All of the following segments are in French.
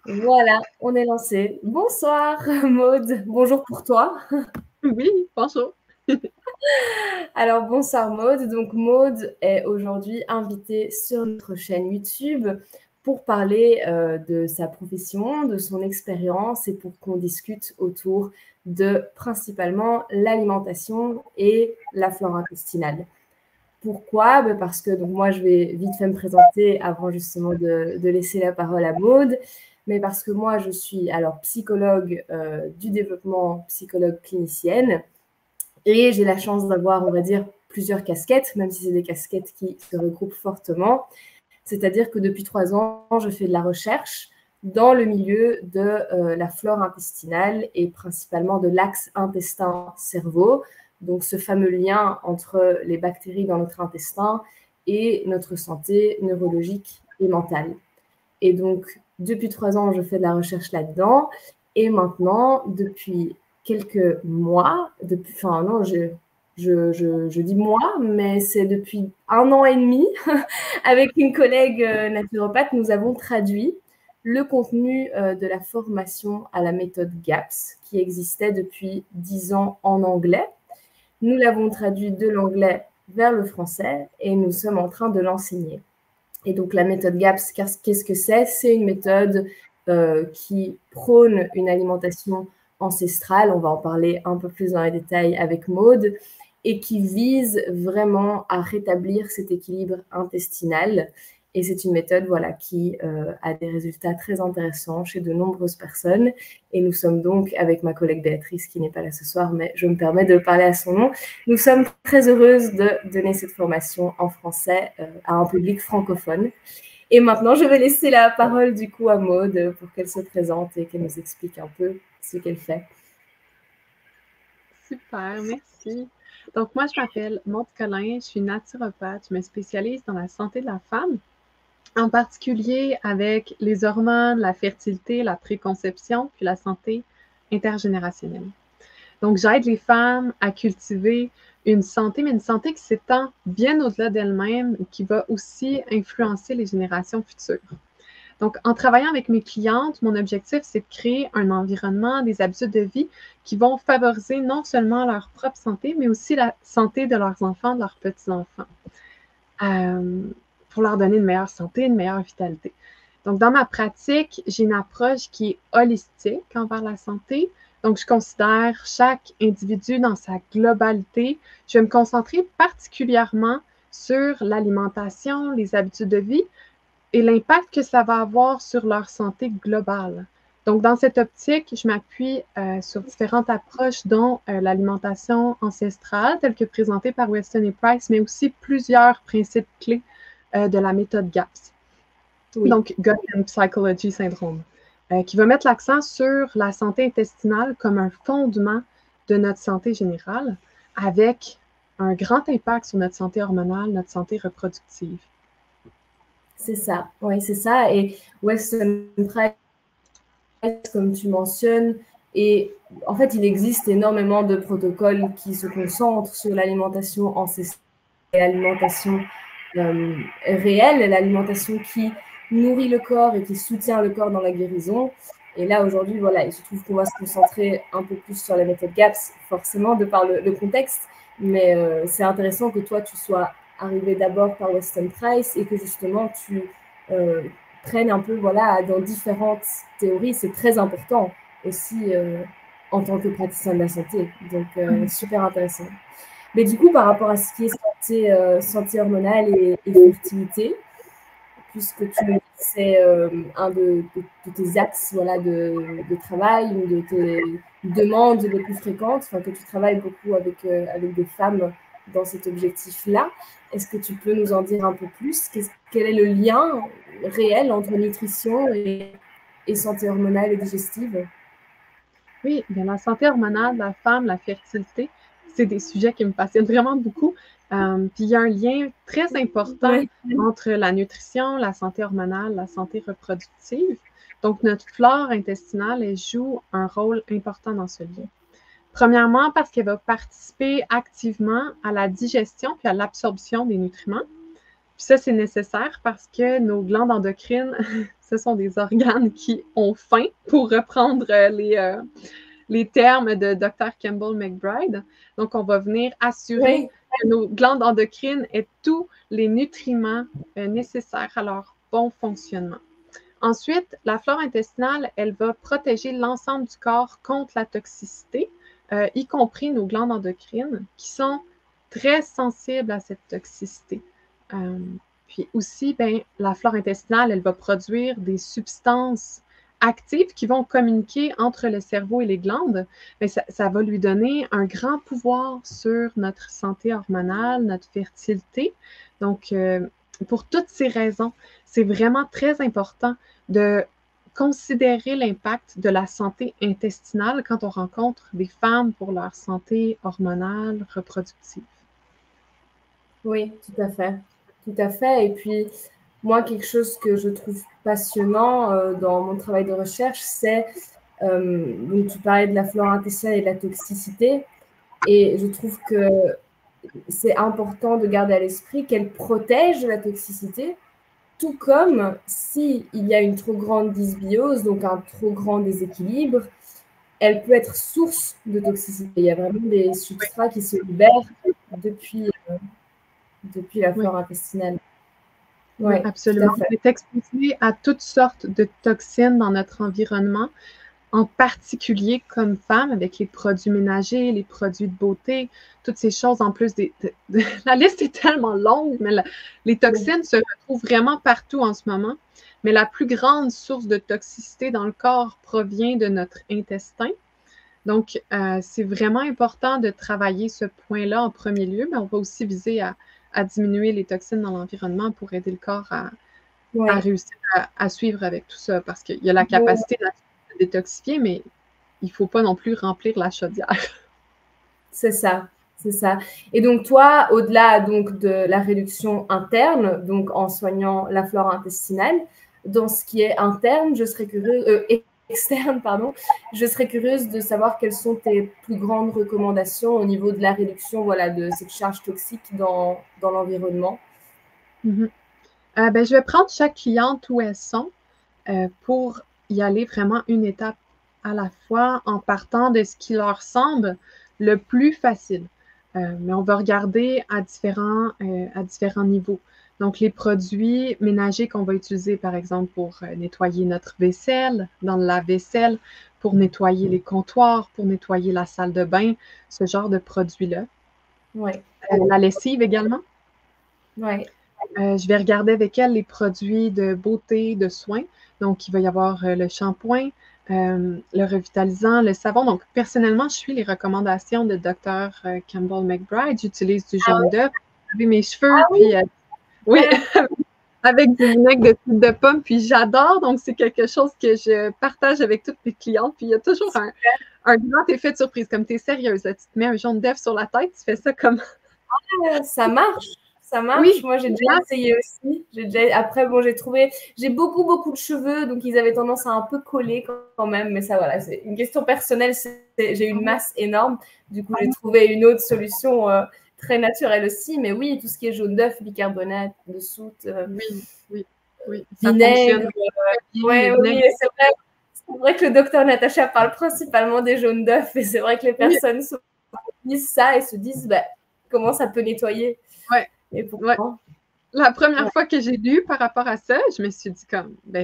Voilà, on est lancé. Bonsoir Maude, bonjour pour toi. Oui, bonjour. Alors bonsoir Maude, donc Maude est aujourd'hui invitée sur notre chaîne YouTube pour parler de sa profession, de son expérience et pour qu'on discute autour de principalement l'alimentation et la flore intestinale. Pourquoi? Parce que donc moi, je vais vite fait me présenter avant justement de laisser la parole à Maude. Mais parce que moi, je suis alors psychologue du développement, psychologue clinicienne. Et j'ai la chance d'avoir, on va dire, plusieurs casquettes, même si c'est des casquettes qui se regroupent fortement. C'est-à-dire que depuis 3 ans, je fais de la recherche dans le milieu de la flore intestinale et principalement de l'axe intestin-cerveau, donc ce fameux lien entre les bactéries dans notre intestin et notre santé neurologique et mentale. Et donc, depuis 3 ans, je fais de la recherche là-dedans. Et maintenant, depuis quelques mois, enfin non, je dis moi, mais c'est depuis 1 an et demi, avec une collègue naturopathe, nous avons traduit le contenu de la formation à la méthode GAPS, qui existait depuis 10 ans en anglais. Nous l'avons traduit de l'anglais vers le français et nous sommes en train de l'enseigner. Et donc la méthode GAPS, qu'est-ce que c'est? C'est une méthode qui prône une alimentation ancestrale, on va en parler un peu plus dans les détails avec Maude, et qui vise vraiment à rétablir cet équilibre intestinal. Et c'est une méthode voilà, qui a des résultats très intéressants chez de nombreuses personnes. Et nous sommes donc, avec ma collègue Béatrice, qui n'est pas là ce soir, mais je me permets de parler à son nom, nous sommes très heureuses de donner cette formation en français à un public francophone. Et maintenant, je vais laisser la parole du coup à Maude pour qu'elle se présente et qu'elle nous explique un peu ce qu'elle fait. Super, merci. Donc, moi, je m'appelle Maude Collin, je suis naturopathe, je me spécialise dans la santé de la femme, en particulier avec les hormones, la fertilité, la préconception, puis la santé intergénérationnelle. Donc, j'aide les femmes à cultiver une santé, mais une santé qui s'étend bien au-delà d'elles-mêmes et qui va aussi influencer les générations futures. Donc, en travaillant avec mes clientes, mon objectif, c'est de créer un environnement, des habitudes de vie qui vont favoriser non seulement leur propre santé, mais aussi la santé de leurs enfants, de leurs petits-enfants, pour leur donner une meilleure santé, une meilleure vitalité. Donc, dans ma pratique, j'ai une approche qui est holistique envers la santé. Donc, je considère chaque individu dans sa globalité. Je vais me concentrer particulièrement sur l'alimentation, les habitudes de vie, et l'impact que ça va avoir sur leur santé globale. Donc, dans cette optique, je m'appuie sur différentes approches, dont l'alimentation ancestrale, telle que présentée par Weston et Price, mais aussi plusieurs principes clés de la méthode GAPS. Oui. Donc, Gut and Psychology Syndrome, qui va mettre l'accent sur la santé intestinale comme un fondement de notre santé générale, avec un grand impact sur notre santé hormonale, notre santé reproductive. C'est ça, oui, c'est ça. Et Weston Price, comme tu mentionnes, et en fait, il existe énormément de protocoles qui se concentrent sur l'alimentation ancestrale et l'alimentation réelle, l'alimentation qui nourrit le corps et qui soutient le corps dans la guérison. Et là, aujourd'hui, voilà, il se trouve qu'on va se concentrer un peu plus sur la méthode GAPS, forcément, de par le contexte. Mais c'est intéressant que toi, tu sois arrivé d'abord par Weston Price et que justement, tu prennes un peu, voilà, dans différentes théories. C'est très important aussi en tant que praticien de la santé. Donc, super intéressant. Mais du coup, par rapport à ce qui est santé hormonale et fertilité, puisque tu me dis que c'est un de tes axes voilà, de travail, une de tes demandes les plus fréquentes, enfin, que tu travailles beaucoup avec des femmes dans cet objectif-là. Est-ce que tu peux nous en dire un peu plus? Quel est le lien réel entre nutrition et santé hormonale et digestive? Oui, bien, la santé hormonale de la femme, la fertilité, c'est des sujets qui me passionnent vraiment beaucoup. Puis il y a un lien très important Oui. entre la nutrition, la santé hormonale, la santé reproductive. Donc, notre flore intestinale, elle joue un rôle important dans ce lien. Premièrement, parce qu'elle va participer activement à la digestion puis à l'absorption des nutriments. Puis ça, c'est nécessaire parce que nos glandes endocrines ce sont des organes qui ont faim, pour reprendre les termes de Dr. Campbell McBride. Donc, on va venir assurer que nos glandes endocrines aient tous les nutriments nécessaires à leur bon fonctionnement. Ensuite, la flore intestinale, elle va protéger l'ensemble du corps contre la toxicité, y compris nos glandes endocrines, qui sont très sensibles à cette toxicité. Puis aussi, la flore intestinale, elle va produire des substances actives qui vont communiquer entre le cerveau et les glandes. Mais ça va lui donner un grand pouvoir sur notre santé hormonale, notre fertilité. Donc, pour toutes ces raisons, c'est vraiment très important de considérer l'impact de la santé intestinale quand on rencontre des femmes pour leur santé hormonale, reproductive. Oui, tout à fait. Tout à fait. Et puis, moi, quelque chose que je trouve passionnant dans mon travail de recherche, c'est, donc tu parlais de la flore intestinale et de la toxicité, et je trouve que c'est important de garder à l'esprit qu'elle protège de la toxicité, tout comme s'il y a une trop grande dysbiose, donc un trop grand déséquilibre, elle peut être source de toxicité. Il y a vraiment des substrats qui se libèrent depuis la flore intestinale. Oui, absolument. On est exposé à toutes sortes de toxines dans notre environnement, en particulier comme femme, avec les produits ménagers, les produits de beauté, toutes ces choses en plus. La liste est tellement longue, mais les toxines se retrouvent vraiment partout en ce moment. Mais la plus grande source de toxicité dans le corps provient de notre intestin. Donc, c'est vraiment important de travailler ce point-là en premier lieu, mais on va aussi viser à diminuer les toxines dans l'environnement pour aider le corps à réussir à suivre avec tout ça, parce qu'il y a la capacité de détoxifier, mais il ne faut pas non plus remplir la chaudière. C'est ça, c'est ça. Et donc toi, au-delà donc de la réduction interne, donc en soignant la flore intestinale, dans ce qui est interne, externe, pardon, je serais curieuse de savoir quelles sont tes plus grandes recommandations au niveau de la réduction, voilà, de cette charge toxique dans l'environnement. Je vais prendre chaque cliente où elles sont pour y aller vraiment une étape à la fois en partant de ce qui leur semble le plus facile. Mais on va regarder à différents niveaux. Donc, les produits ménagers qu'on va utiliser, par exemple, pour nettoyer notre vaisselle, dans le lave-vaisselle, pour nettoyer les comptoirs, pour nettoyer la salle de bain, ce genre de produits-là. La lessive également. Je vais regarder avec elle les produits de beauté, de soins. Donc, il va y avoir le shampoing, le revitalisant, le savon. Donc, personnellement, je suis les recommandations de Dr. Campbell McBride. J'utilise du jaune d'œuf avec mes cheveux, puis oui, avec du vinaigre de tuile de pomme, puis j'adore. Donc, c'est quelque chose que je partage avec toutes mes clientes. Puis, il y a toujours un grand effet de surprise. Comme tu es sérieuse, là, tu te mets un jaune d'œuf sur la tête, tu fais ça comme... Ça marche. Ça marche. Oui, moi, j'ai déjà essayé aussi. Après, bon, j'ai beaucoup de cheveux, donc ils avaient tendance à un peu coller quand même. Mais ça, voilà, c'est une question personnelle. J'ai une masse énorme. Du coup, j'ai trouvé une autre solution très naturelle aussi. Mais oui, tout ce qui est jaune d'œuf, bicarbonate de soude, oui, vinaigre. Oui, c'est vrai que le docteur Natacha parle principalement des jaunes d'œuf. Et c'est vrai que les personnes disent ça et se disent comment ça peut nettoyer. Et pourquoi? La première fois que j'ai lu par rapport à ça, je me suis dit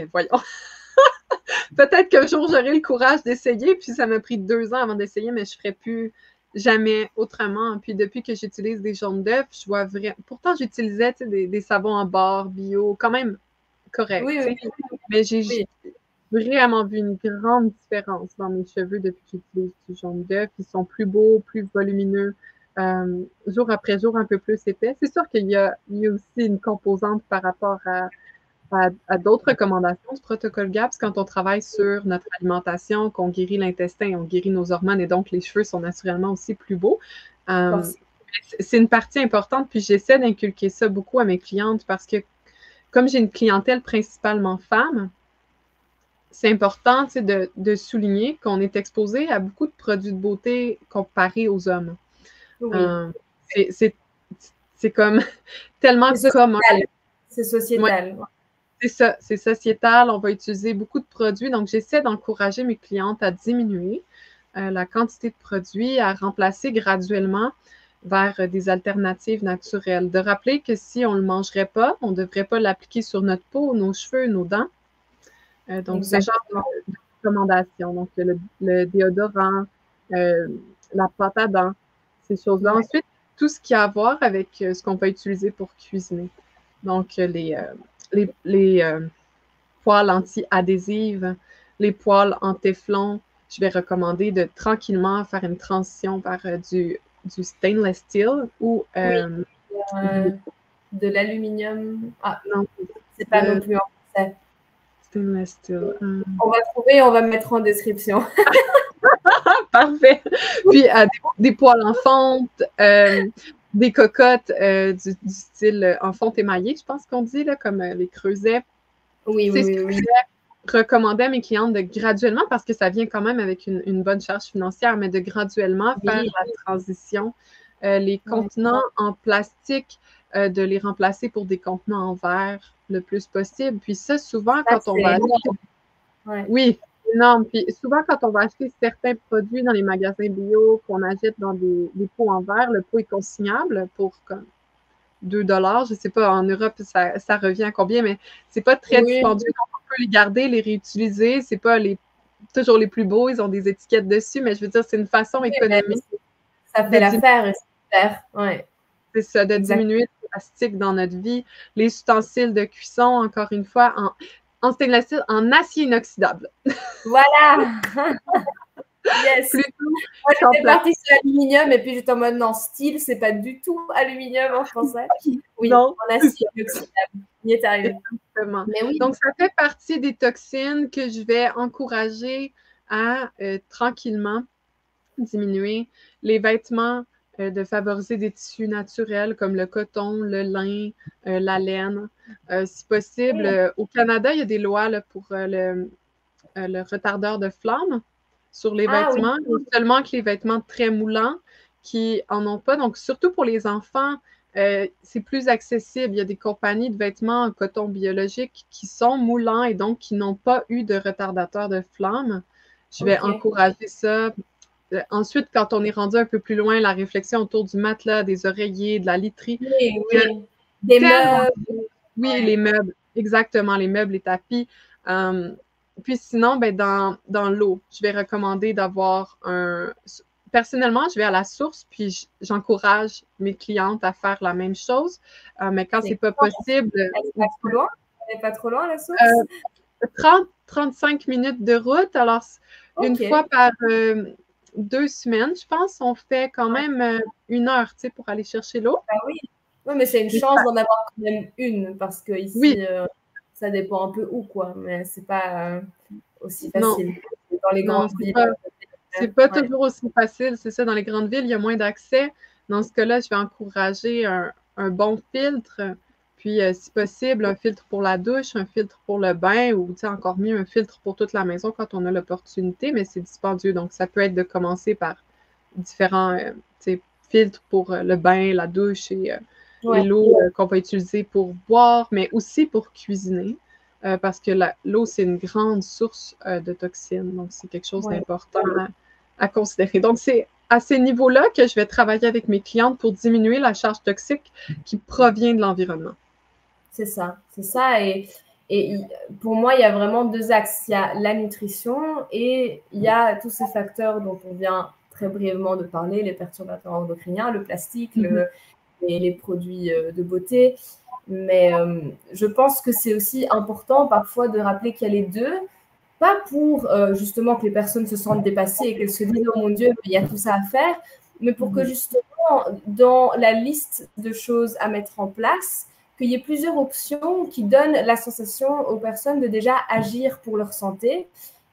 voyons. Peut-être qu'un jour, j'aurai le courage d'essayer. Puis ça m'a pris 2 ans avant d'essayer, mais je ne ferai plus jamais autrement. Puis depuis que j'utilise des jaunes d'œuf, je vois vraiment... Pourtant, j'utilisais des savons en barre, bio, quand même correct. Oui. Mais j'ai vraiment vu une grande différence dans mes cheveux depuis que j'utilise du jaune d'œuf. Ils sont plus beaux, plus volumineux. Jour après jour, un peu plus épais. C'est sûr qu'il y a aussi une composante par rapport à d'autres recommandations du protocole GAPS quand on travaille sur notre alimentation, qu'on guérit l'intestin, on guérit nos hormones et donc les cheveux sont naturellement aussi plus beaux. C'est une partie importante, puis j'essaie d'inculquer ça beaucoup à mes clientes parce que comme j'ai une clientèle principalement femme, c'est important de souligner qu'on est exposé à beaucoup de produits de beauté comparés aux hommes. Oui. C'est comme tellement commun. C'est sociétal. c'est sociétal. On va utiliser beaucoup de produits. Donc, j'essaie d'encourager mes clientes à diminuer la quantité de produits, à remplacer graduellement vers des alternatives naturelles. De rappeler que si on ne le mangerait pas, on ne devrait pas l'appliquer sur notre peau, nos cheveux, nos dents. Donc, ce genre de recommandations. Donc, le déodorant, la pâte à dents, ces choses-là. Ensuite, tout ce qui a à voir avec ce qu'on va utiliser pour cuisiner. Donc, les poêles anti-adhésives, les poêles en téflon. Je vais recommander de tranquillement faire une transition vers du stainless steel ou de l'aluminium. Ah, non, c'est pas non plus en français. Stainless steel. On va trouver, on va mettre en description. Parfait. Puis des poêles en fonte, des cocottes du style en fonte émaillée, je pense qu'on dit, là, comme les creusets. Oui. Je vais recommander à mes clientes de graduellement, parce que ça vient quand même avec une bonne charge financière, mais de graduellement faire la transition. Les contenants en plastique, de les remplacer pour des contenants en verre le plus possible. Puis ça, souvent, quand on va acheter... Oui, énorme. Puis souvent, quand on va acheter certains produits dans les magasins bio qu'on achète dans des pots en verre, le pot est consignable pour comme 2 $. Je ne sais pas, en Europe, ça revient à combien, mais c'est pas très dispendieux. Donc, on peut les garder, les réutiliser. C'est pas toujours les plus beaux, ils ont des étiquettes dessus, mais je veux dire, c'est une façon économique. Ça fait l'affaire, et c'est super. C'est ça, de diminuer le plastique dans notre vie. Les ustensiles de cuisson, encore une fois, en stainless steel, en acier inoxydable. Voilà! Yes! Moi, j'étais partie sur l'aluminium et puis j'étais en mode non, style, c'est pas du tout aluminium en français. Oui, non, en acier inoxydable. Il est arrivé. Exactement. Mais oui. Donc, ça fait partie des toxines que je vais encourager à tranquillement diminuer. Les vêtements, de favoriser des tissus naturels comme le coton, le lin, la laine. Si possible, au Canada, il y a des lois là, pour le retardeur de flamme sur les vêtements, seulement que les vêtements très moulants qui n'en ont pas. Donc, surtout pour les enfants, c'est plus accessible. Il y a des compagnies de vêtements en coton biologique qui sont moulants et donc qui n'ont pas eu de retardateur de flamme. Je vais encourager ça. Ensuite, quand on est rendu un peu plus loin, la réflexion autour du matelas, des oreillers, de la literie. Des meubles. Oui, les meubles. Exactement, les meubles, les tapis. Puis sinon, ben, dans l'eau, je vais recommander d'avoir Personnellement, je vais à la source, puis j'encourage mes clientes à faire la même chose. Mais quand c'est pas possible... Elle n'est pas trop loin, la source? 30-35 minutes de route. Alors, une fois par 2 semaines, je pense, on fait quand même 1 heure, tu sais, pour aller chercher l'eau. Ah oui. Oui, mais c'est une chance d'en avoir quand même une, parce que ici, ça dépend un peu où, quoi. Mais c'est pas aussi facile. Dans les grandes villes. C'est pas toujours aussi facile, c'est ça. Dans les grandes villes, il y a moins d'accès. Dans ce cas-là, je vais encourager un bon filtre. Puis, si possible, un filtre pour la douche, un filtre pour le bain ou, encore mieux, un filtre pour toute la maison quand on a l'opportunité, mais c'est dispendieux. Donc, ça peut être de commencer par différents filtres pour le bain, la douche et l'eau qu'on va utiliser pour boire, mais aussi pour cuisiner. Parce que l'eau, c'est une grande source de toxines. Donc, c'est quelque chose d'important à considérer. Donc, c'est à ces niveaux-là que je vais travailler avec mes clientes pour diminuer la charge toxique qui provient de l'environnement. C'est ça, c'est ça. Et pour moi, il y a vraiment 2 axes. Il y a la nutrition et il y a tous ces facteurs dont on vient très brièvement de parler, les perturbateurs endocriniens, le plastique, les produits de beauté. Mais je pense que c'est aussi important parfois de rappeler qu'il y a les deux, pas pour justement que les personnes se sentent dépassées et qu'elles se disent « Oh mon Dieu, il y a tout ça à faire », mais pour que justement, dans la liste de choses à mettre en place, qu'il y ait plusieurs options qui donnent la sensation aux personnes de déjà agir pour leur santé.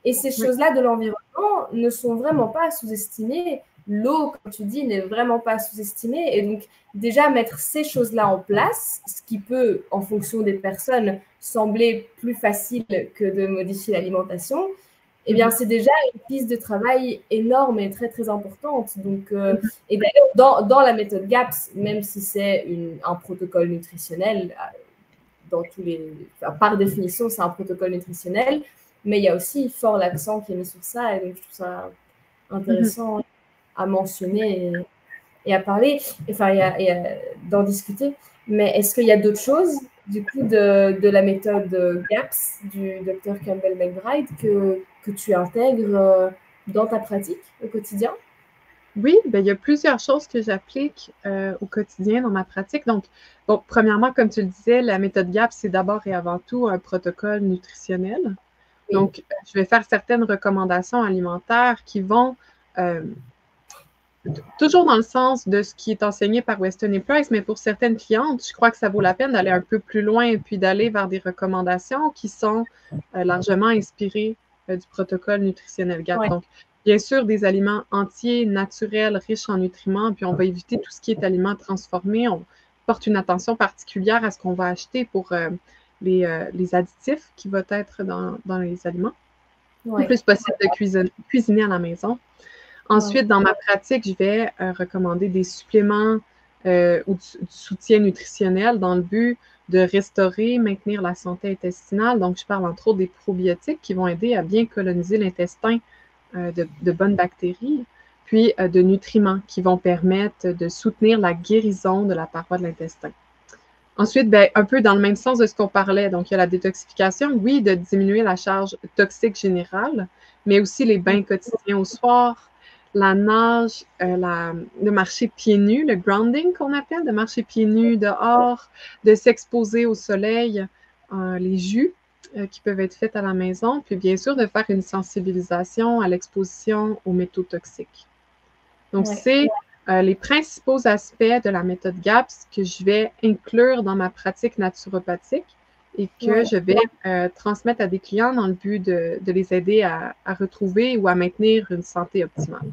Et ces choses-là de l'environnement ne sont vraiment pas sous-estimées. L'eau, comme tu dis, n'est vraiment pas sous-estimée. Et donc, déjà mettre ces choses-là en place, ce qui peut, en fonction des personnes, sembler plus facile que de modifier l'alimentation, eh bien, c'est déjà une piste de travail énorme et très, très importante. Donc, et d'ailleurs, dans la méthode GAPS, même si c'est un protocole nutritionnel dans tous les... Enfin, par définition, c'est un protocole nutritionnel, mais il y a aussi fort l'accent qui est mis sur ça, et donc je trouve ça intéressant à mentionner et à parler, enfin, d'en discuter. Mais est-ce qu'il y a d'autres choses, du coup, de la méthode GAPS du Dr Campbell McBride que tu intègres dans ta pratique au quotidien? Oui, ben, il y a plusieurs choses que j'applique au quotidien dans ma pratique. Donc, bon, premièrement, comme tu le disais, la méthode GAPS, c'est d'abord et avant tout un protocole nutritionnel. Oui. Donc, je vais faire certaines recommandations alimentaires qui vont toujours dans le sens de ce qui est enseigné par Weston et Price, mais pour certaines clientes, je crois que ça vaut la peine d'aller un peu plus loin et puis d'aller vers des recommandations qui sont largement inspirées du protocole nutritionnel GAPS. Ouais. Donc, bien sûr, des aliments entiers, naturels, riches en nutriments, puis on va éviter tout ce qui est aliments transformés. On porte une attention particulière à ce qu'on va acheter pour les additifs qui vont être dans les aliments. Ouais. Le plus possible de cuisiner à la maison. Ensuite, dans ma pratique, je vais recommander des suppléments ou du soutien nutritionnel dans le but de restaurer, maintenir la santé intestinale. Donc, je parle entre autres des probiotiques qui vont aider à bien coloniser l'intestin de bonnes bactéries, puis de nutriments qui vont permettre de soutenir la guérison de la paroi de l'intestin. Ensuite, ben, un peu dans le même sens de ce qu'on parlait, donc il y a la détoxification, oui, de diminuer la charge toxique générale, mais aussi les bains quotidiens au soir, la nage, de marcher pieds nus, le grounding qu'on appelle, de marcher pieds nus dehors, de s'exposer au soleil, les jus qui peuvent être faits à la maison, puis bien sûr de faire une sensibilisation à l'exposition aux métaux toxiques. Donc, c'est les principaux aspects de la méthode GAPS que je vais inclure dans ma pratique naturopathique et que je vais transmettre à des clients dans le but de les aider à retrouver ou à maintenir une santé optimale.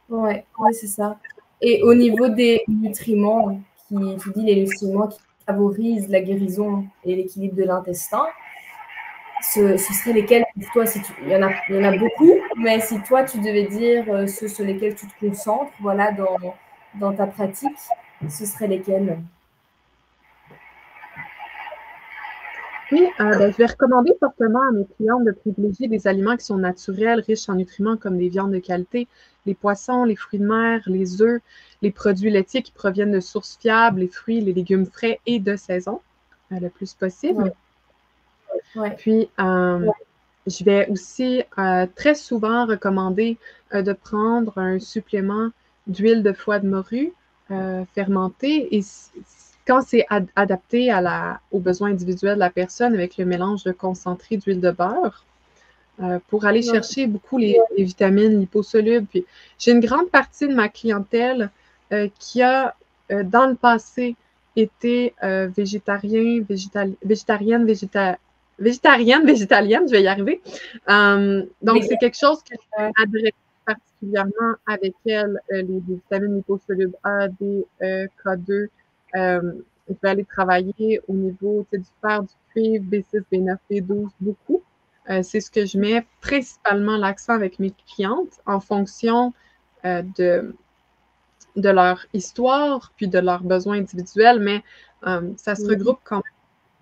Oui, c'est ça. Et au niveau des nutriments, tu dis les nutriments qui favorisent la guérison et l'équilibre de l'intestin, ce serait lesquels pour toi, il y en a beaucoup, mais si toi tu devais dire ceux sur lesquels tu te concentres, voilà, dans ta pratique, ce serait lesquels? Oui, je vais recommander fortement à mes clientes de privilégier des aliments qui sont naturels, riches en nutriments comme les viandes de qualité, les poissons, les fruits de mer, les œufs, les produits laitiers qui proviennent de sources fiables, les fruits, les légumes frais et de saison, le plus possible. Puis, je vais aussi très souvent recommander de prendre un supplément d'huile de foie de morue fermentée et quand c'est adapté aux besoins individuels de la personne avec le mélange de concentré d'huile de beurre pour aller chercher beaucoup les vitamines liposolubles. Puis, j'ai une grande partie de ma clientèle qui a, dans le passé, été végétarienne, végétalienne, je vais y arriver. Donc, c'est quelque chose que je vais adresser particulièrement avec elle, les vitamines liposolubles A, D, E, K2. Je vais aller travailler au niveau du fer, du cuivre, B6, B9, B12, beaucoup. C'est ce que je mets principalement l'accent avec mes clientes en fonction de leur histoire, puis de leurs besoins individuels, mais ça se regroupe quand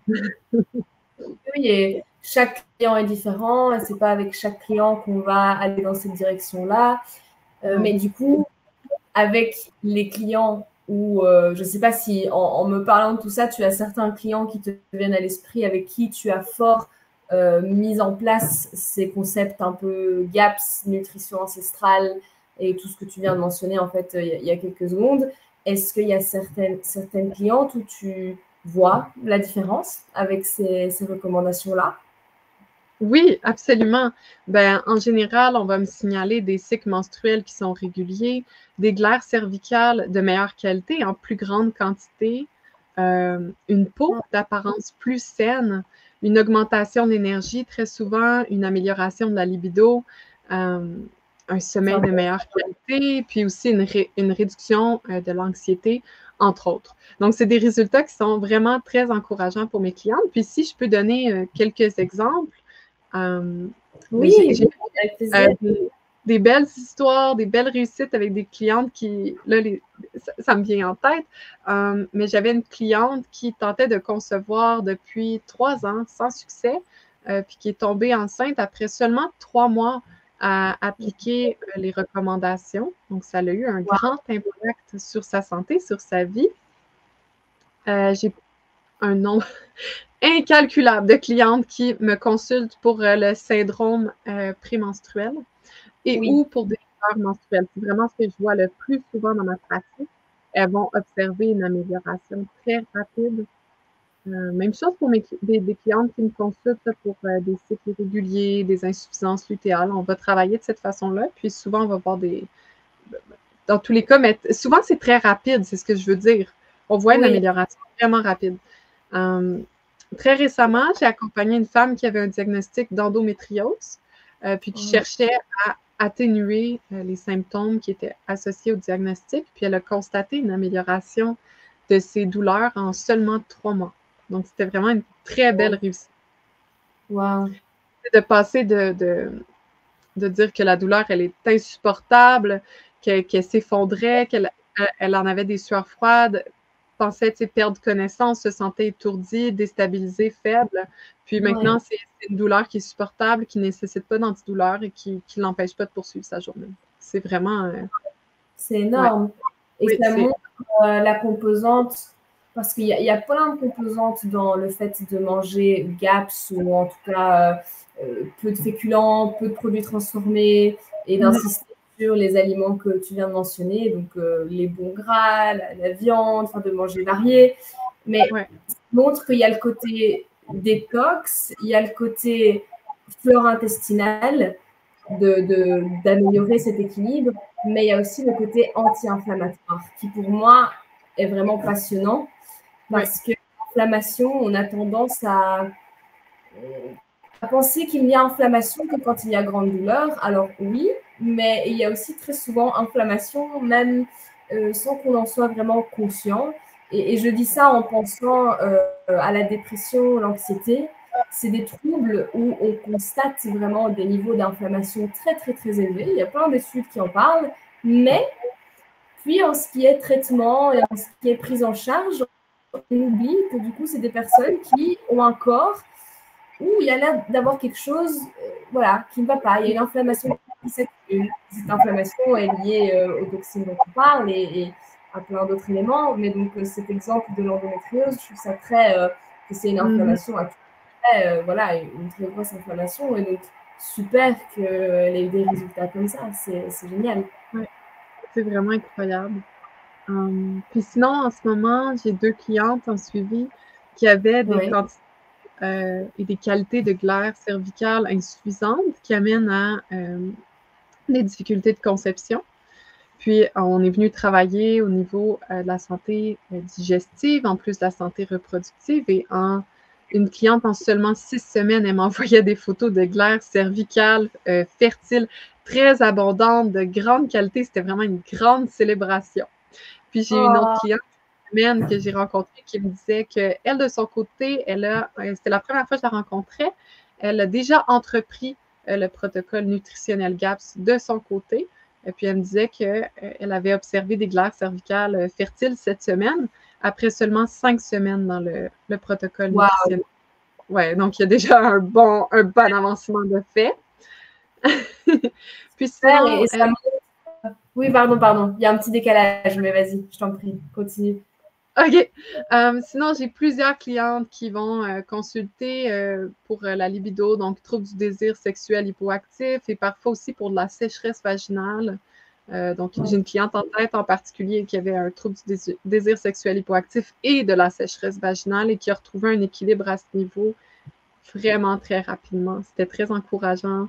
même. Oui, et chaque client est différent, et c'est pas avec chaque client qu'on va aller dans cette direction-là. Mais du coup, avec les clients où, je sais pas si en me parlant de tout ça, tu as certains clients qui te viennent à l'esprit avec qui tu as fort mis en place ces concepts un peu GAPS, nutrition ancestrale et tout ce que tu viens de mentionner en fait il y a quelques secondes. Est-ce qu'il y a certaines clientes où tu vois la différence avec ces recommandations-là? Oui, absolument. Ben, en général, on va me signaler des cycles menstruels qui sont réguliers, des glaires cervicales de meilleure qualité, en plus grande quantité, une peau d'apparence plus saine, une augmentation d'énergie très souvent, une amélioration de la libido, un sommeil de meilleure qualité, puis aussi une réduction de l'anxiété, entre autres. Donc, c'est des résultats qui sont vraiment très encourageants pour mes clientes. Puis, si je peux donner quelques exemples, oui, j'ai des belles histoires, des belles réussites avec des clientes qui, là, ça me vient en tête, mais j'avais une cliente qui tentait de concevoir depuis 3 ans sans succès, puis qui est tombée enceinte après seulement 3 mois à appliquer les recommandations. Donc, ça a eu un grand impact sur sa santé, sur sa vie. J'ai un nombre incalculable de clientes qui me consultent pour le syndrome prémenstruel et ou pour des douleurs menstruelles. C'est vraiment ce que je vois le plus souvent dans ma pratique. Elles vont observer une amélioration très rapide. Même chose pour des clientes qui me consultent pour des cycles irréguliers, des insuffisances lutéales. On va travailler de cette façon-là, puis souvent, on va voir dans tous les cas, mais souvent, c'est très rapide, c'est ce que je veux dire. On voit une amélioration vraiment rapide. Très récemment, j'ai accompagné une femme qui avait un diagnostic d'endométriose, puis qui cherchait à atténuer les symptômes qui étaient associés au diagnostic, puis elle a constaté une amélioration de ses douleurs en seulement 3 mois. Donc, c'était vraiment une très belle réussite. Wow. De passer de dire que la douleur, elle est insupportable, qu'elle s'effondrait, qu'elle en avait des sueurs froides, pensait perdre connaissance, se sentait étourdie, déstabilisée, faible. Puis maintenant, c'est une douleur qui est supportable, qui ne nécessite pas d'antidouleur et qui ne l'empêche pas de poursuivre sa journée. C'est vraiment... c'est énorme. Et ça montre la composante, parce qu'il y a plein de composantes dans le fait de manger GAPS, ou en tout cas peu de féculents, peu de produits transformés, et d'insister sur les aliments que tu viens de mentionner, donc les bons gras, la viande, enfin de manger varié. Mais ça montre qu'il y a le côté détox, il y a le côté flore intestinale, d'améliorer cet équilibre, mais il y a aussi le côté anti-inflammatoire, qui pour moi est vraiment passionnant, parce que l'inflammation, on a tendance à penser qu'il n'y a inflammation que quand il y a grande douleur. Alors oui, mais il y a aussi très souvent inflammation, même sans qu'on en soit vraiment conscient. Et je dis ça en pensant à la dépression, l'anxiété. C'est des troubles où on constate vraiment des niveaux d'inflammation très, très, très élevés. Il y a plein d'études qui en parlent. Mais puis, en ce qui est traitement et en ce qui est prise en charge, on oublie que du coup, c'est des personnes qui ont un corps où il y a l'air d'avoir quelque chose qui ne va pas. Il y a une inflammation qui s'accumule. Cette inflammation est liée aux toxines dont on parle et à plein d'autres éléments. Mais donc, cet exemple de l'endométriose, je trouve ça très... que c'est une inflammation une très grosse inflammation. Et donc, super qu'elle ait eu des résultats comme ça. C'est génial. Ouais, c'est vraiment incroyable. Puis sinon, en ce moment, j'ai 2 clientes en suivi qui avaient des quantités et des qualités de glaire cervicale insuffisantes qui amènent à des difficultés de conception. Puis, on est venu travailler au niveau de la santé digestive, en plus de la santé reproductive. Et une cliente, en seulement 6 semaines, elle m'envoyait des photos de glaire cervicale fertile, très abondante, de grande qualité. C'était vraiment une grande célébration. Puis, j'ai une autre cliente que j'ai rencontrée qui me disait qu'elle, de son côté, c'était la première fois que je la rencontrais, elle a déjà entrepris le protocole nutritionnel GAPS de son côté. Et puis, elle me disait qu'elle avait observé des glaires cervicales fertiles cette semaine, après seulement 5 semaines dans le protocole nutritionnel. Ouais, donc il y a déjà un bon avancement de fait. Puis sinon, oui, pardon. Il y a un petit décalage, mais vas-y, je t'en prie, continue. OK. Sinon, j'ai plusieurs clientes qui vont consulter pour la libido, donc trouble du désir sexuel hypoactif et parfois aussi pour de la sécheresse vaginale. Donc, j'ai une cliente en tête en particulier qui avait un trouble du désir sexuel hypoactif et de la sécheresse vaginale et qui a retrouvé un équilibre à ce niveau vraiment très rapidement. C'était très encourageant.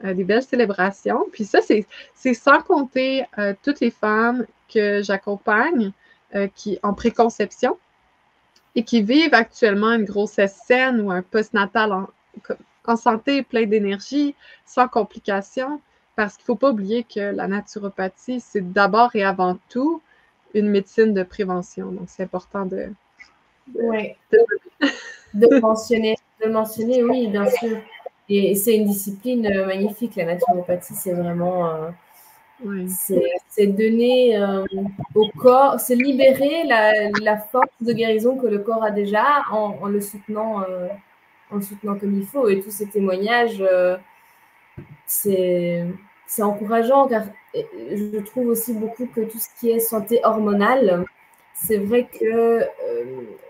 Des belles célébrations. Puis ça, c'est sans compter toutes les femmes que j'accompagne qui en préconception et qui vivent actuellement une grossesse saine ou un postnatal en santé, plein d'énergie, sans complications, parce qu'il ne faut pas oublier que la naturopathie, c'est d'abord et avant tout une médecine de prévention. Donc, c'est important de mentionner, oui, bien sûr. Et c'est une discipline magnifique, la naturopathie, c'est vraiment... Oui. c'est donner au corps, c'est libérer la force de guérison que le corps a déjà en le soutenant comme il faut. Et tous ces témoignages, c'est encourageant, car je trouve aussi beaucoup que tout ce qui est santé hormonale, c'est vrai que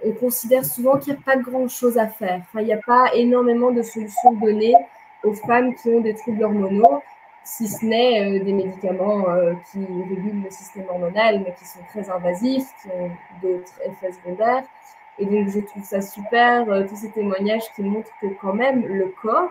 on considère souvent qu'il n'y a pas grand-chose à faire. Enfin, il n'y a pas énormément de solutions données aux femmes qui ont des troubles hormonaux, si ce n'est des médicaments qui régulent le système hormonal, mais qui sont très invasifs, qui ont d'autres effets secondaires. Et donc, je trouve ça super, tous ces témoignages qui montrent que quand même le corps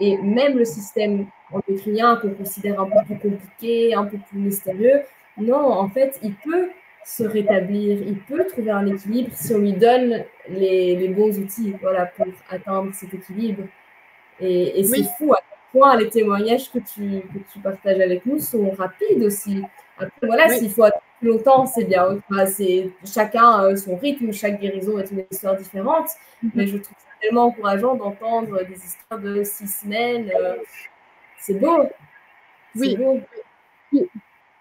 et même le système endocrinien qu'on considère un peu plus compliqué, un peu plus mystérieux, non, en fait, il peut se rétablir, il peut trouver un équilibre si on lui donne les bons outils, voilà, pour atteindre cet équilibre. Et c'est Oui, fou à quel point les témoignages que tu partages avec nous sont rapides aussi. Après, voilà, oui, s'il faut attendre plus longtemps, c'est bien. Enfin, c'est chacun son rythme, chaque guérison est une histoire différente. Mais je trouve ça tellement encourageant d'entendre des histoires de 6 semaines. C'est beau, c'est oui. beau. Puis,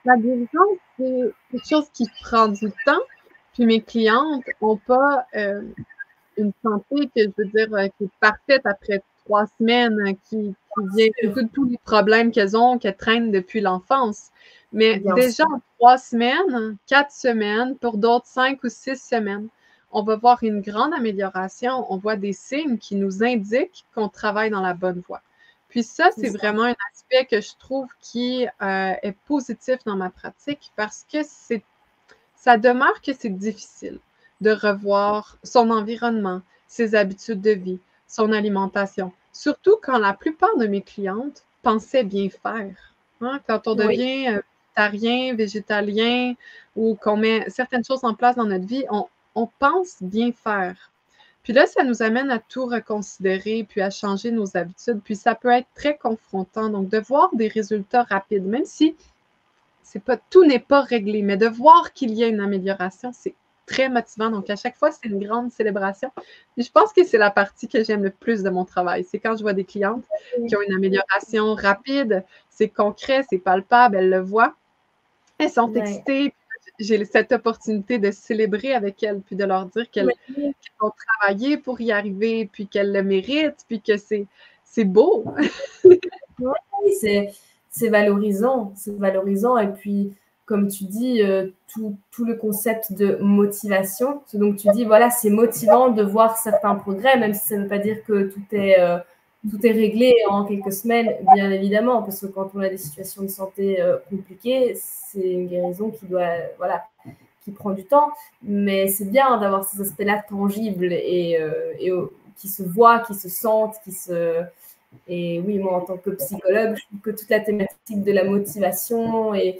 la guérison, c'est quelque chose qui prend du temps. Puis mes clientes n'ont pas une santé que je veux dire qui est parfaite après 3 semaines, qui vient de tous les problèmes qu'elles traînent depuis l'enfance. Mais Bien déjà sûr. en 3 semaines, 4 semaines, pour d'autres 5 ou 6 semaines, on va voir une grande amélioration. On voit des signes qui nous indiquent qu'on travaille dans la bonne voie. Puis ça, c'est vraiment un aspect que je trouve qui est positif dans ma pratique parce que ça demeure que c'est difficile de revoir son environnement, ses habitudes de vie, son alimentation. Surtout quand la plupart de mes clientes pensaient bien faire. Hein? Quand on Oui. devient végétarien, végétalien ou qu'on met certaines choses en place dans notre vie, on pense bien faire. Puis là, ça nous amène à tout reconsidérer, puis à changer nos habitudes. Puis ça peut être très confrontant. Donc, de voir des résultats rapides, même si tout n'est pas réglé, mais de voir qu'il y a une amélioration, c'est très motivant. Donc, à chaque fois, c'est une grande célébration. Et je pense que c'est la partie que j'aime le plus de mon travail. C'est quand je vois des clientes qui ont une amélioration rapide, c'est concret, c'est palpable, elles le voient, elles sont excitées. J'ai cette opportunité de célébrer avec elles, puis de leur dire qu'elles ont travaillé pour y arriver, puis qu'elles le méritent, puis que c'est beau. Oui, c'est valorisant, c'est valorisant. Et puis, comme tu dis, tout le concept de motivation. Donc, tu dis, voilà, c'est motivant de voir certains progrès, même si ça ne veut pas dire que tout est réglé en quelques semaines, bien évidemment, parce que quand on a des situations de santé compliquées, c'est une guérison voilà, qui prend du temps. Mais c'est bien d'avoir ces aspects-là tangibles et qui se voient, qui se sentent, Et oui, moi, en tant que psychologue, je trouve que toute la thématique de la motivation et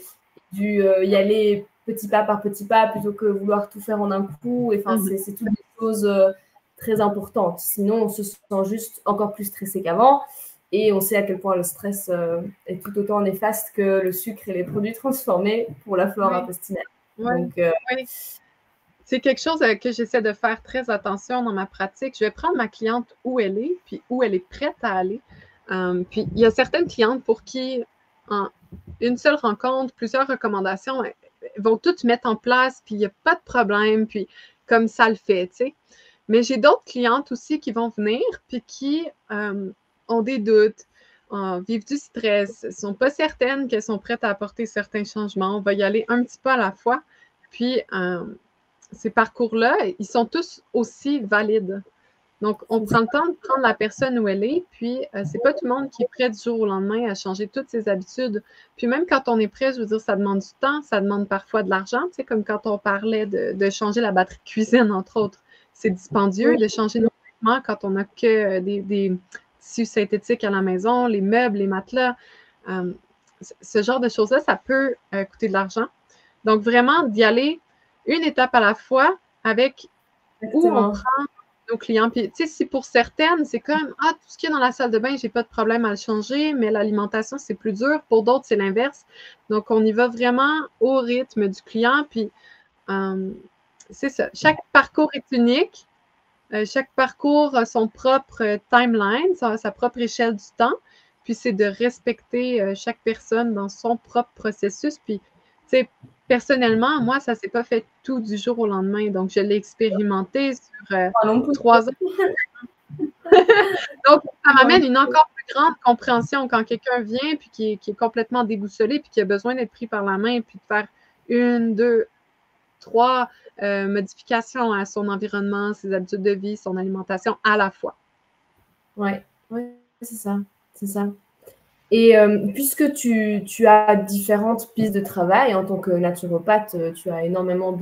du y aller petit pas par petit pas plutôt que vouloir tout faire en un coup, et enfin, c'est toutes des choses très importantes. Sinon, on se sent juste encore plus stressé qu'avant. Et on sait à quel point le stress est tout autant néfaste que le sucre et les produits transformés pour la flore intestinale. Ouais. Donc, Oui. C'est quelque chose que j'essaie de faire très attention dans ma pratique. Je vais prendre ma cliente où elle est, puis où elle est prête à aller. Puis il y a certaines clientes pour qui en une seule rencontre, plusieurs recommandations, elles vont toutes mettre en place, puis il n'y a pas de problème, puis comme ça le fait, tu sais. Mais j'ai d'autres clientes aussi qui vont venir, puis qui ont des doutes, vivent du stress, ne sont pas certaines qu'elles sont prêtes à apporter certains changements. On va y aller un petit peu à la fois. Puis, ces parcours-là, ils sont tous aussi valides. Donc, on prend le temps de prendre la personne où elle est, puis c'est pas tout le monde qui est prêt du jour au lendemain à changer toutes ses habitudes. Puis même quand on est prêt, je veux dire, ça demande du temps, ça demande parfois de l'argent, tu sais, comme quand on parlait de changer la batterie de cuisine, entre autres. C'est dispendieux de changer nos vêtements quand on n'a que des tissus synthétiques à la maison, les meubles, les matelas. Ce genre de choses-là, ça peut coûter de l'argent. Donc, vraiment, d'y aller une étape à la fois avec où on prend nos clients. Puis, tu sais, si pour certaines, c'est comme, tout ce qu'il y a dans la salle de bain, j'ai pas de problème à le changer, mais l'alimentation, c'est plus dur. Pour d'autres, c'est l'inverse. Donc, on y va vraiment au rythme du client. Puis, c'est ça. Chaque parcours est unique. Chaque parcours a son propre timeline, sa propre échelle du temps. Puis c'est de respecter chaque personne dans son propre processus. Puis, tu sais, personnellement, moi, ça s'est pas fait tout du jour au lendemain. Donc, je l'ai expérimenté sur 3 ans. Donc, ça m'amène une encore plus grande compréhension quand quelqu'un vient puis qui est complètement déboussolé puis qui a besoin d'être pris par la main puis de faire 1, 2, 3 modifications à son environnement, ses habitudes de vie, son alimentation à la fois. Ouais, c'est ça, c'est ça. Et puisque tu as différentes pistes de travail en tant que naturopathe, tu as énormément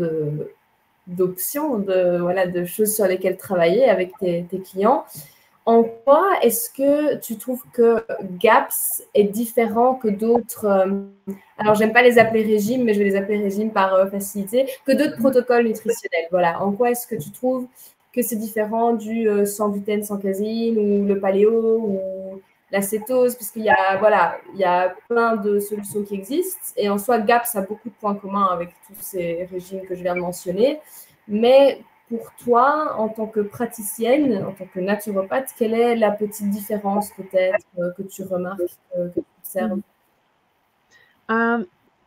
d'options, de choses sur lesquelles travailler avec tes clients. En quoi est-ce que tu trouves que GAPS est différent que d'autres, alors j'aime pas les appeler régimes, mais je vais les appeler régimes par facilité, que d'autres protocoles nutritionnels? Voilà. En quoi est-ce que tu trouves que c'est différent du sans gluten, sans caséine, ou le paléo, ou la cétose, puisqu'il y a, voilà, il y a plein de solutions qui existent. Et en soi, GAPS a beaucoup de points communs avec tous ces régimes que je viens de mentionner. Mais pour toi, en tant que praticienne, en tant que naturopathe, quelle est la petite différence peut-être que tu remarques, que tu observes?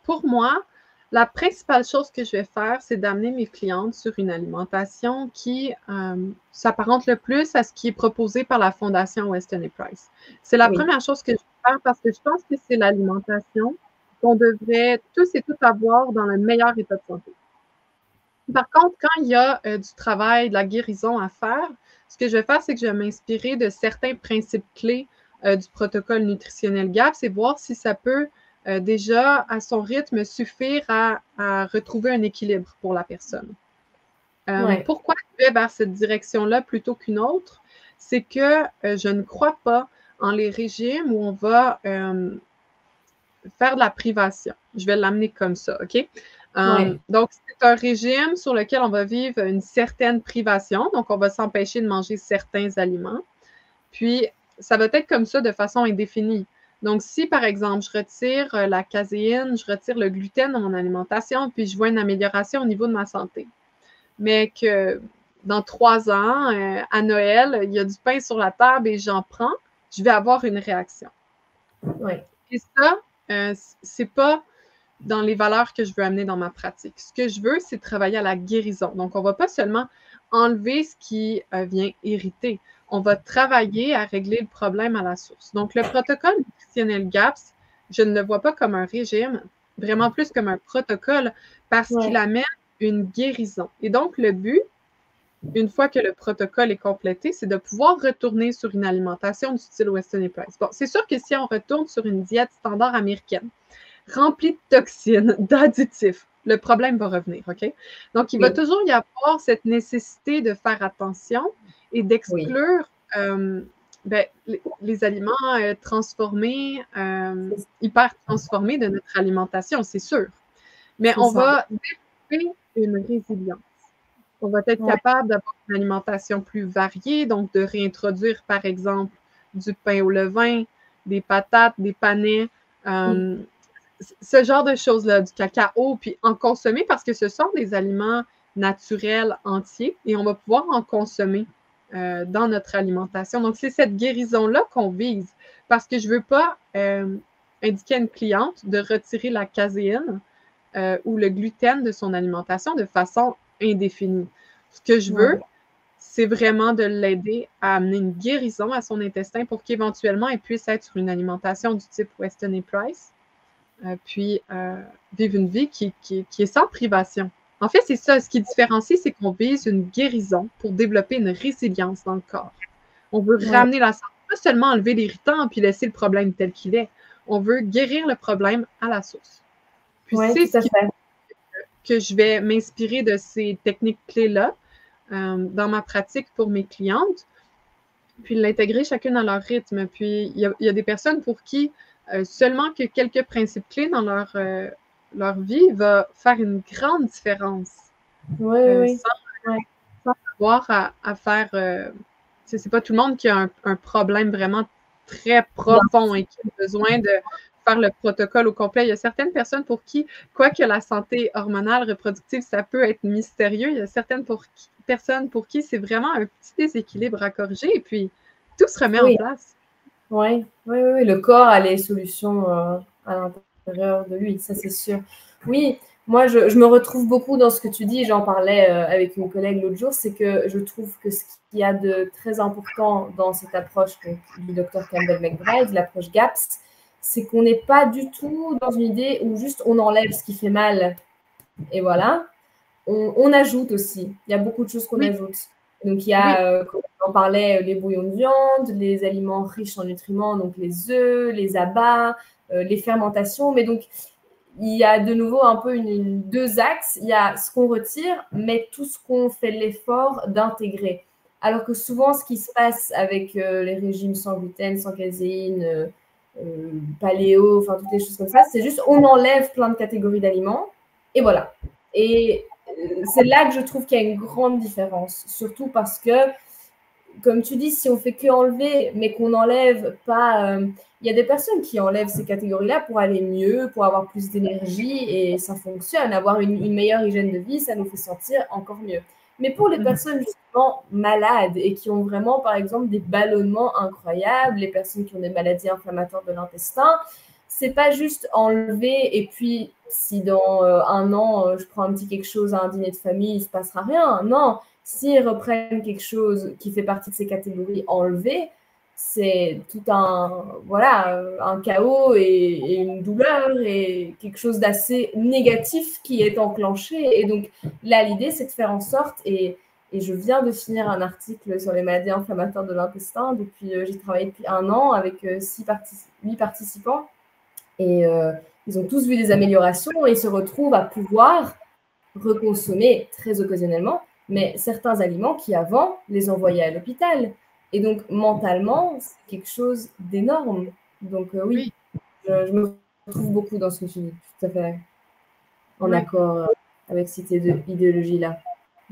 Pour moi, la principale chose que je vais faire, c'est d'amener mes clientes sur une alimentation qui s'apparente le plus à ce qui est proposé par la Fondation Weston et Price. C'est la première chose que je vais faire parce que je pense que c'est l'alimentation qu'on devrait tous et toutes avoir dans le meilleur état de santé. Par contre, quand il y a du travail, de la guérison à faire, ce que je vais faire, c'est que je vais m'inspirer de certains principes clés du protocole nutritionnel GAPS et voir si ça peut déjà, à son rythme, suffire à retrouver un équilibre pour la personne. Pourquoi je vais vers cette direction-là plutôt qu'une autre? C'est que je ne crois pas en les régimes où on va faire de la privation. Je vais l'amener comme ça, OK? Donc, c'est un régime sur lequel on va vivre une certaine privation. Donc, on va s'empêcher de manger certains aliments. Puis, ça va être comme ça de façon indéfinie. Donc, si, par exemple, je retire la caséine, je retire le gluten dans mon alimentation, puis je vois une amélioration au niveau de ma santé, mais que dans 3 ans, à Noël, il y a du pain sur la table et j'en prends, je vais avoir une réaction. Et ça, c'est pas dans les valeurs que je veux amener dans ma pratique. Ce que je veux, c'est travailler à la guérison. Donc, on ne va pas seulement enlever ce qui vient irriter. On va travailler à régler le problème à la source. Donc, le protocole nutritionnel GAPS, je ne le vois pas comme un régime, vraiment plus comme un protocole parce qu'il amène une guérison. Et donc, le but, une fois que le protocole est complété, c'est de pouvoir retourner sur une alimentation du style Weston et Price. Bon, c'est sûr que si on retourne sur une diète standard américaine, remplie de toxines, d'additifs, le problème va revenir, OK? Donc, il va toujours y avoir cette nécessité de faire attention et d'exclure les aliments transformés, hyper transformés de notre alimentation, c'est sûr. Mais on va développer une résilience. On va être capable d'avoir une alimentation plus variée, donc de réintroduire, par exemple, du pain au levain, des patates, des panais, ce genre de choses-là, du cacao, puis en consommer parce que ce sont des aliments naturels entiers et on va pouvoir en consommer dans notre alimentation. Donc, c'est cette guérison-là qu'on vise parce que je ne veux pas indiquer à une cliente de retirer la caséine ou le gluten de son alimentation de façon indéfinie. Ce que je veux, c'est vraiment de l'aider à amener une guérison à son intestin pour qu'éventuellement, elle puisse être sur une alimentation du type Weston et Price, puis vivre une vie qui est sans privation. En fait, c'est ça. Ce qui différencie, c'est qu'on vise une guérison pour développer une résilience dans le corps. On veut ramener la santé, pas seulement enlever l'irritant puis laisser le problème tel qu'il est. On veut guérir le problème à la source. Puis c'est ce qui fait que je vais m'inspirer de ces techniques clés-là dans ma pratique pour mes clientes, puis l'intégrer chacune à leur rythme. Puis il y a des personnes pour qui seulement que quelques principes clés dans leur vie va faire une grande différence. Sans avoir à faire... c'est pas tout le monde qui a un problème vraiment très profond et qui a besoin de faire le protocole au complet. Il y a certaines personnes pour qui, quoique la santé hormonale reproductive, ça peut être mystérieux, il y a certaines personnes pour qui c'est vraiment un petit déséquilibre à corriger et puis tout se remet en place. Oui, le corps a les solutions à l'intérieur de lui, ça c'est sûr. Oui, moi je me retrouve beaucoup dans ce que tu dis, j'en parlais avec une collègue l'autre jour, c'est que je trouve que ce qu'il y a de très important dans cette approche du docteur Campbell McBride, l'approche GAPS, c'est qu'on n'est pas du tout dans une idée où juste on enlève ce qui fait mal et voilà. On ajoute aussi, il y a beaucoup de choses qu'on ajoute. Donc, il y a, comme on en parlait, les bouillons de viande, les aliments riches en nutriments, donc les œufs, les abats, les fermentations. Mais donc, il y a de nouveau un peu deux axes. Il y a ce qu'on retire, mais tout ce qu'on fait l'effort d'intégrer. Alors que souvent, ce qui se passe avec les régimes sans gluten, sans caséine, paléo, enfin, toutes les choses comme ça, c'est juste on enlève plein de catégories d'aliments et voilà. Et c'est là que je trouve qu'il y a une grande différence, surtout parce que, comme tu dis, si on fait que enlever, mais qu'on n'enlève pas... il y a des personnes qui enlèvent ces catégories-là pour aller mieux, pour avoir plus d'énergie, et ça fonctionne. Avoir une meilleure hygiène de vie, ça nous fait sentir encore mieux. Mais pour les personnes justement malades et qui ont vraiment, par exemple, des ballonnements incroyables, les personnes qui ont des maladies inflammatoires de l'intestin, c'est pas juste enlever et puis si dans un an, je prends un petit quelque chose à un dîner de famille, il se passera rien. Non, s'ils reprennent quelque chose qui fait partie de ces catégories enlevées, c'est tout un chaos et une douleur et quelque chose d'assez négatif qui est enclenché. Et donc là, l'idée, c'est de faire en sorte, et je viens de finir un article sur les maladies inflammatoires de l'intestin. J'ai travaillé depuis 1 an avec 8 participants. Et ils ont tous vu des améliorations et se retrouvent à pouvoir reconsommer très occasionnellement, mais certains aliments qui avant les envoyaient à l'hôpital. Et donc mentalement, c'est quelque chose d'énorme. Donc oui, je me retrouve beaucoup dans ce que tu dis, tout à fait en accord avec cette idéologie-là.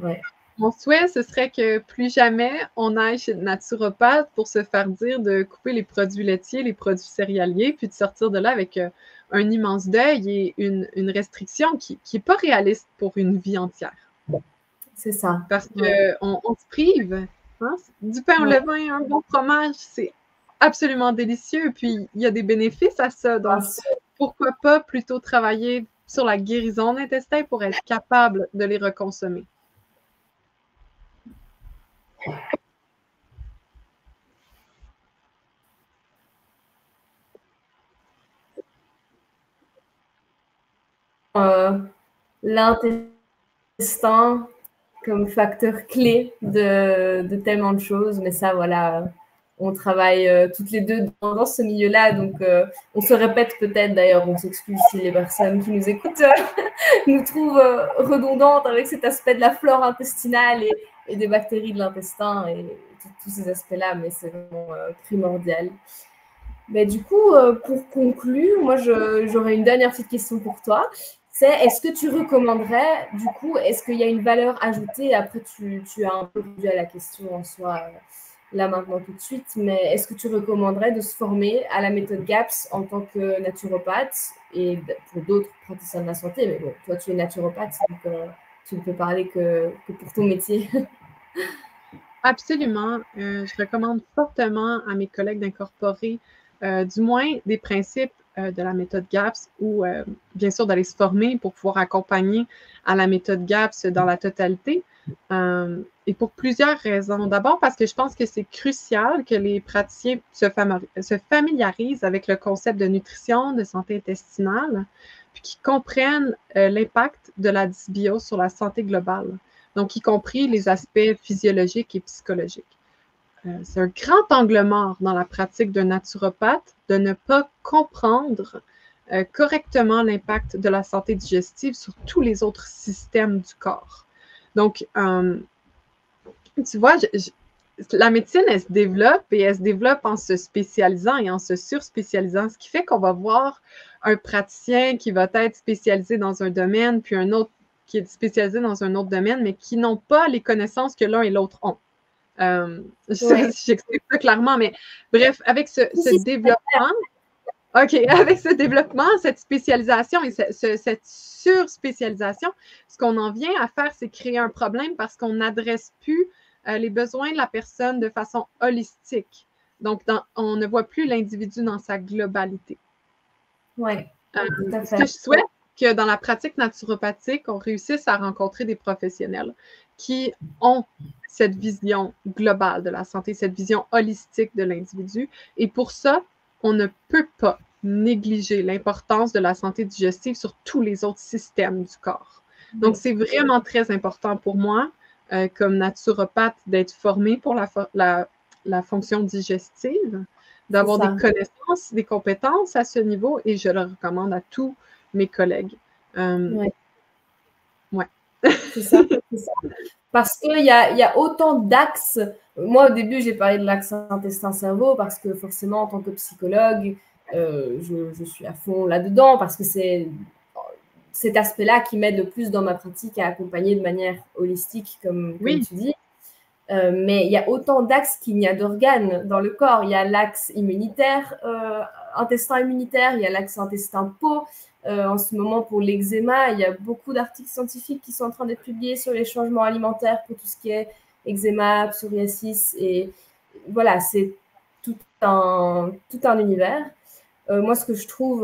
Ouais. Mon souhait, ce serait que plus jamais on aille chez le naturopathe pour se faire dire de couper les produits laitiers, les produits céréaliers, puis de sortir de là avec un immense deuil et une restriction qui n'est pas réaliste pour une vie entière. C'est ça. Parce qu'on se prive. Hein? Du pain au levain, un bon fromage, c'est absolument délicieux. Puis, il y a des bénéfices à ça. Donc, pourquoi pas plutôt travailler sur la guérison de l'intestin pour être capable de les reconsommer? L'intestin comme facteur clé de tellement de choses, mais ça, voilà, on travaille toutes les deux dans ce milieu-là, donc on se répète peut-être, d'ailleurs, on s'excuse si les personnes qui nous écoutent nous trouvent redondantes avec cet aspect de la flore intestinale et des bactéries de l'intestin et tous ces aspects-là, mais c'est vraiment primordial. Mais du coup, pour conclure, moi, j'aurais une dernière petite question pour toi. Est-ce que tu recommanderais, du coup, est-ce qu'il y a une valeur ajoutée? Après, tu as un peu répondu à la question en soi, là maintenant tout de suite, mais est-ce que tu recommanderais de se former à la méthode GAPS en tant que naturopathe et pour d'autres praticiens de la santé? Mais bon, toi, tu es naturopathe, donc tu ne peux parler que pour ton métier. Absolument. Je recommande fortement à mes collègues d'incorporer du moins des principes de la méthode GAPS ou bien sûr d'aller se former pour pouvoir accompagner à la méthode GAPS dans la totalité. Et pour plusieurs raisons. D'abord parce que je pense que c'est crucial que les praticiens se familiarisent avec le concept de nutrition, de santé intestinale, puis qu'ils comprennent l'impact de la dysbiose sur la santé globale. Donc, y compris les aspects physiologiques et psychologiques. C'est un grand angle mort dans la pratique d'un naturopathe de ne pas comprendre correctement l'impact de la santé digestive sur tous les autres systèmes du corps. Donc, tu vois, la médecine, elle se développe et elle se développe en se spécialisant et en se surspécialisant, ce qui fait qu'on va voir un praticien qui va être spécialisé dans un domaine, puis un autre qui est spécialisé dans un autre domaine, mais qui n'ont pas les connaissances que l'un et l'autre ont. Je sais pas si j'explique ça clairement, mais bref, avec ce développement, OK, avec ce développement, cette spécialisation et cette surspécialisation, ce qu'on en vient à faire, c'est créer un problème parce qu'on n'adresse plus les besoins de la personne de façon holistique. Donc, on ne voit plus l'individu dans sa globalité. Oui, tout à Ce fait. que je souhaite, que dans la pratique naturopathique, on réussisse à rencontrer des professionnels qui ont cette vision globale de la santé, cette vision holistique de l'individu. Et pour ça, on ne peut pas négliger l'importance de la santé digestive sur tous les autres systèmes du corps. Donc, c'est vraiment très important pour moi, comme naturopathe, d'être formée pour la fonction digestive, d'avoir des connaissances, des compétences à ce niveau, et je le recommande à tous mes collègues. Ouais. Ouais. C'est ça, c'est ça. Parce qu'il y a autant d'axes. Moi, au début, j'ai parlé de l'axe intestin-cerveau parce que forcément, en tant que psychologue, je suis à fond là-dedans parce que c'est cet aspect-là qui m'aide le plus dans ma pratique à accompagner de manière holistique, comme tu dis. Mais il y a autant d'axes qu'il n'y a d'organes dans le corps. Il y a l'axe immunitaire, intestin immunitaire, il y a l'axe intestin-peau. En ce moment, pour l'eczéma, il y a beaucoup d'articles scientifiques qui sont en train d'être publiés sur les changements alimentaires pour tout ce qui est eczéma, psoriasis. Et voilà, c'est tout un univers. Moi, ce que je trouve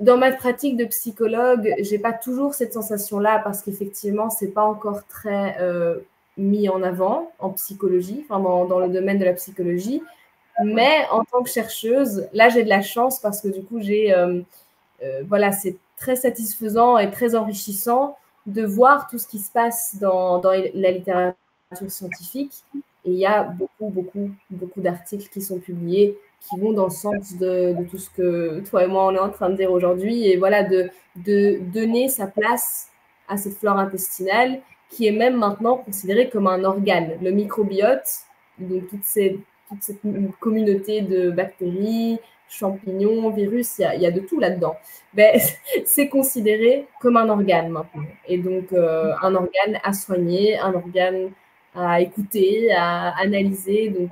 dans ma pratique de psychologue, j'ai pas toujours cette sensation-là parce qu'effectivement, c'est pas encore très mis en avant en psychologie, enfin dans le domaine de la psychologie. Mais en tant que chercheuse, là, j'ai de la chance parce que du coup, voilà, c'est très satisfaisant et très enrichissant de voir tout ce qui se passe dans la littérature scientifique. Et il y a beaucoup d'articles qui sont publiés qui vont dans le sens de tout ce que toi et moi, on est en train de dire aujourd'hui. Et voilà, de donner sa place à cette flore intestinale qui est même maintenant considérée comme un organe. Le microbiote, donc toute cette communauté de bactéries, champignons, virus, il y a de tout là-dedans. Ben, c'est considéré comme un organe maintenant. Et donc, un organe à soigner, un organe à écouter, à analyser. Donc,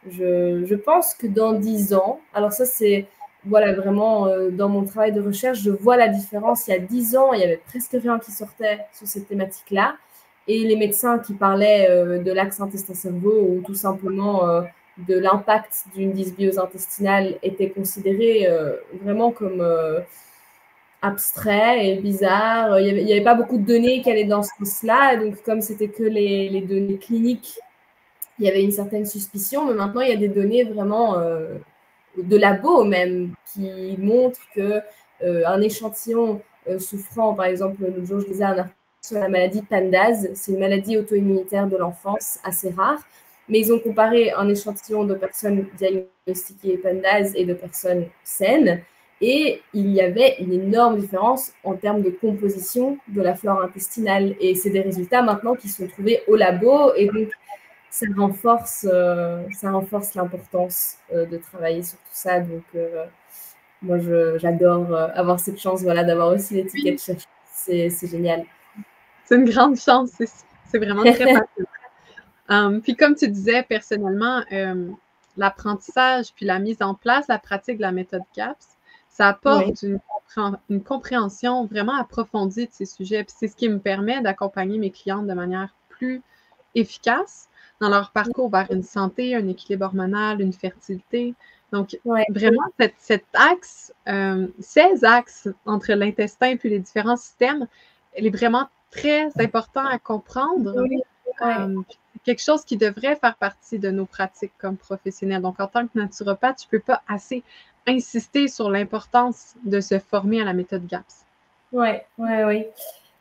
je pense que dans 10 ans, alors ça, c'est voilà, vraiment dans mon travail de recherche, je vois la différence. Il y a 10 ans, il y avait presque rien qui sortait sur cette thématique-là. Et les médecins qui parlaient de l'axe intestin-cerveau ou tout simplement de l'impact d'une dysbiose intestinale étaient considérés vraiment comme abstrait et bizarre. Il n'y avait pas beaucoup de données qui allaient dans ce sens-là. Donc, comme c'était que les données cliniques, il y avait une certaine suspicion. Mais maintenant, il y a des données vraiment de labo même qui montrent qu'un échantillon souffrant, par exemple, l'autre jour, je lisais un article sur la maladie PANDAS. C'est une maladie auto-immunitaire de l'enfance assez rare. Mais ils ont comparé un échantillon de personnes diagnostiquées PANDAS et de personnes saines. Et il y avait une énorme différence en termes de composition de la flore intestinale. Et c'est des résultats maintenant qui sont trouvés au labo. Et donc, ça renforce l'importance de travailler sur tout ça. Donc, moi, j'adore avoir cette chance voilà, d'avoir aussi l'étiquette chercheuse. C'est génial. C'est une grande chance. C'est vraiment très passionnant. Puis comme tu disais, personnellement, l'apprentissage puis la mise en place, la pratique de la méthode CAPS, ça apporte une compréhension vraiment approfondie de ces sujets. Puis c'est ce qui me permet d'accompagner mes clientes de manière plus efficace dans leur parcours vers une santé, un équilibre hormonal, une fertilité. Donc, vraiment, cet axe, ces axes entre l'intestin et les différents systèmes, elle est vraiment très important à comprendre. Quelque chose qui devrait faire partie de nos pratiques comme professionnels. Donc, en tant que naturopathe, je ne peux pas assez insister sur l'importance de se former à la méthode GAPS. Oui.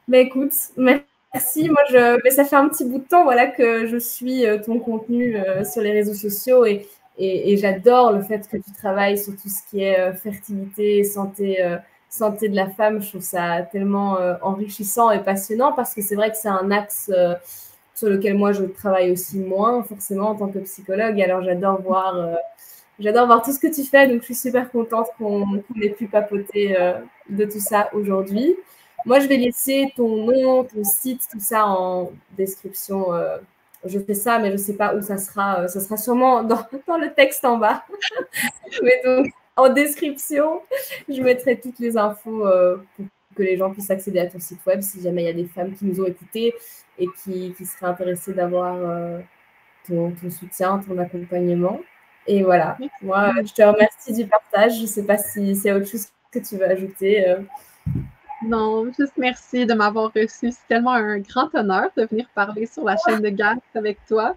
Mais écoute, merci. Moi, mais ça fait un petit bout de temps voilà, que je suis ton contenu sur les réseaux sociaux et j'adore le fait que tu travailles sur tout ce qui est fertilité, santé de la femme. Je trouve ça tellement enrichissant et passionnant parce que c'est vrai que c'est un axe sur lequel moi je travaille aussi moins forcément en tant que psychologue. Alors j'adore voir tout ce que tu fais, donc je suis super contente qu'on ait pu papoter de tout ça aujourd'hui. Moi, je vais laisser ton nom, ton site, tout ça en description je fais ça, mais je ne sais pas où ça sera. Ça sera sûrement dans le texte en bas. Mais donc, en description, je mettrai toutes les infos pour que les gens puissent accéder à ton site web si jamais il y a des femmes qui nous ont écoutés et qui seraient intéressées d'avoir ton soutien, ton accompagnement. Et voilà, moi, je te remercie du partage. Je ne sais pas si c'est autre chose que tu veux ajouter. Non, juste merci de m'avoir reçu. C'est tellement un grand honneur de venir parler sur la chaîne de GAP avec toi.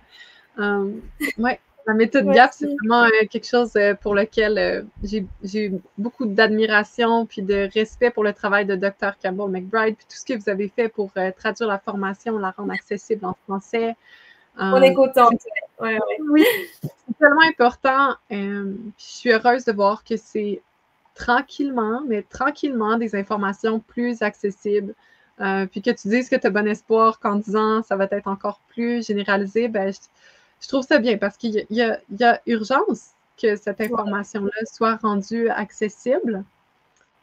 Ouais, la méthode GAP, c'est vraiment quelque chose pour lequel j'ai beaucoup d'admiration puis de respect pour le travail de Dr. Campbell McBride puis tout ce que vous avez fait pour traduire la formation, la rendre accessible en français. On est contente. Ouais. Oui, c'est tellement important. Je suis heureuse de voir que c'est tranquillement des informations plus accessibles. Puis que tu dises que tu as bon espoir qu'en 10 ans, ça va être encore plus généralisé, ben, je trouve ça bien parce qu'il y a urgence que cette information-là soit rendue accessible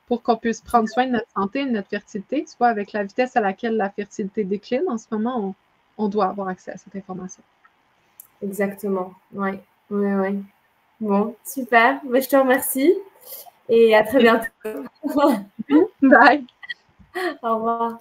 pour qu'on puisse prendre soin de notre santé, de notre fertilité. Tu vois, avec la vitesse à laquelle la fertilité décline en ce moment, on doit avoir accès à cette information. Exactement, oui. Bon, super. Je te remercie et à très bientôt. Bye. Au revoir.